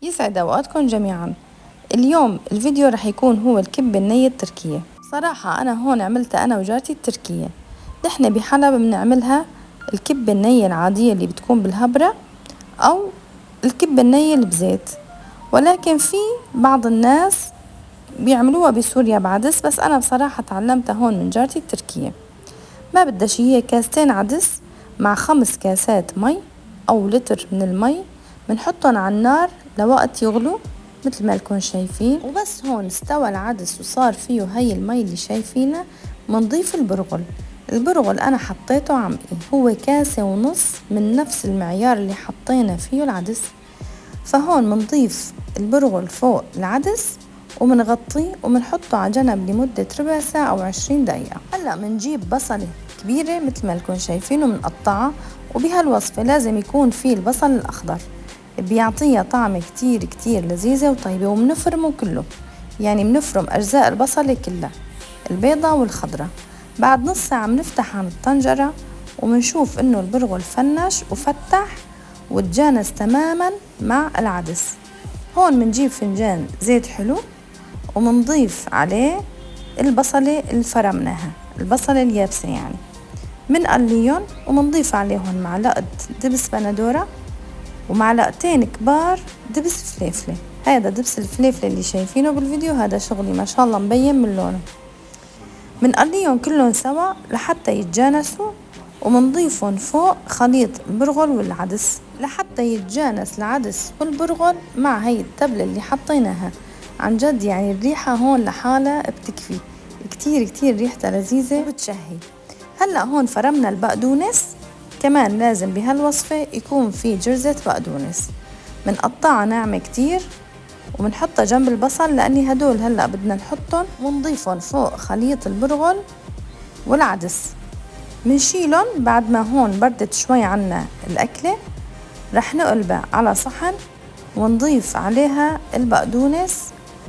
يسعد أوقاتكم جميعا. اليوم الفيديو رح يكون هو الكبة النية التركية. صراحة أنا هون عملتها أنا وجارتي التركية. نحن بحلب بنعملها الكبة النية العادية اللي بتكون بالهبرة أو الكبة النية اللي بزيت، ولكن في بعض الناس بيعملوها بسوريا بعدس، بس أنا بصراحة تعلمتها هون من جارتي التركية. ما بدها شي، هي كاستين عدس مع 5 كاسات مي أو لتر من المي، بنحطهم على النار لوقت يغلو مثل ما لكم شايفين. وبس هون استوى العدس وصار فيه هي المي اللي شايفينها، بنضيف البرغل أنا حطيته عمقي، هو 1.5 كاسة من نفس المعيار اللي حطينا فيه العدس. فهون بنضيف البرغل فوق العدس ومنغطيه ومنحطه على جنب لمدة ربع ساعة أو 20 دقيقة. هلأ منجيب بصلة كبيرة مثل ما لكم شايفين ومنقطعها، وبهالوصفة لازم يكون فيه البصل الأخضر، بيعطيها طعم كتير كتير لذيذة وطيبة. ومنفرمه كله، يعني منفرم أجزاء البصلة كلها، البيضة والخضرة. بعد نص ساعة منفتح عن الطنجرة ومنشوف إنه البرغل فنش وفتح وتجانس تماما مع العدس. هون منجيب فنجان زيت حلو ومنضيف عليه البصلة اللي فرمناها، البصلة اليابسة يعني، منقليهم ومنضيف عليهم معلقة دبس بندورة ومعلقتين كبار دبس فليفلة. هذا دبس الفليفلة اللي شايفينه بالفيديو هذا شغلي ما شاء الله مبين من لونه. منقليهم كلهم سوا لحتى يتجانسوا، ومنضيفهم فوق خليط البرغل والعدس لحتى يتجانس العدس والبرغل مع هي التبلة اللي حطيناها. عن جد يعني الريحة هون لحالها بتكفي، كتير كتير ريحتها لذيذة وبتشهي. هلأ هون فرمنا البقدونس، كمان لازم بهالوصفة يكون في جرزة بقدونس، منقطعها ناعمة كتير ومنحطها جنب البصل، لأني هدول هلأ بدنا نحطهم ونضيفهم فوق خليط البرغل والعدس. منشيلهم بعد ما هون بردت شوي عنا الأكلة، رح نقلبها على صحن ونضيف عليها البقدونس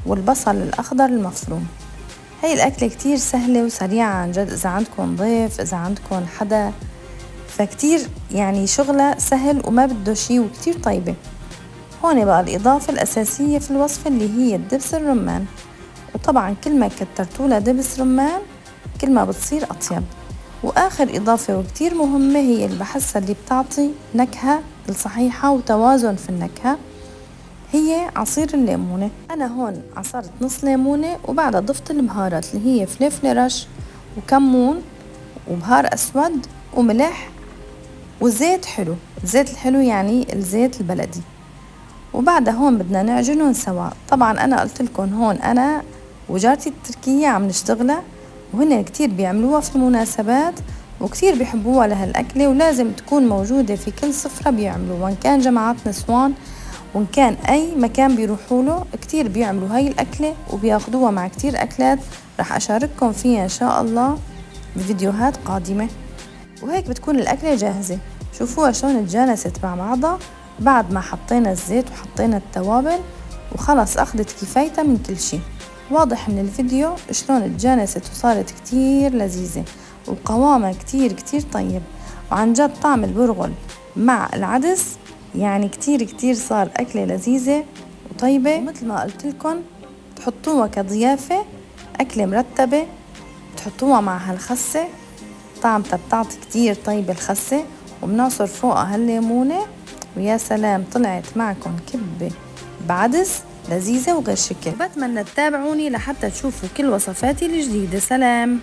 والبصل الأخضر المفروم. هاي الأكلة كتير سهلة وسريعة عن جد، إذا عندكم ضيف، إذا عندكم حدا، فكتير يعني شغلة سهل وما بده شي وكتير طيبة. هون بقى الإضافة الأساسية في الوصفة اللي هي الدبس الرمان، وطبعا كل ما كترتولها دبس رمان كل ما بتصير أطيب. وآخر إضافة وكتير مهمة هي اللي بحسها اللي بتعطي نكهة الصحيحة وتوازن في النكهة، هي عصير الليمونة. أنا هون عصرت نص ليمونة وبعدها ضفت البهارات اللي هي فلفل رش وكمون وبهار أسود وملح وزيت حلو، الزيت الحلو يعني الزيت البلدي. وبعدها هون بدنا نعجنهم سوا. طبعا أنا قلت لكم هون أنا وجارتي التركية عم نشتغلها، وهن كتير بيعملوها في المناسبات وكتير بيحبوها لهالأكلة، ولازم تكون موجودة في كل سفرة بيعملوها، وإن كان جماعات نسوان وإن كان أي مكان بيروحوا له كتير بيعملوا هاي الأكلة وبياخدوها مع كتير أكلات رح أشارككم فيها إن شاء الله بفيديوهات قادمة. وهيك بتكون الأكلة جاهزة. شوفوها شلون تجانست مع بعضها بعد ما حطينا الزيت وحطينا التوابل، وخلص أخذت كفايتها من كل شي. واضح من الفيديو شلون تجانست وصارت كتير لذيذة وقوامها كتير كتير طيب. وعن جد طعم البرغل مع العدس يعني كتير كتير صار أكلة لذيذة وطيبة. ومثل ما قلت لكم تحطوها كضيافة، أكلة مرتبة، تحطوها مع هالخسة، طعمتها بتعطي كتير طيب الخسة، وبنعصر فوقها هالليمونة، ويا سلام طلعت معكم كبة بعدس لذيذة وغير شكل. بتمنى تتابعوني لحتى تشوفوا كل وصفاتي الجديدة. سلام.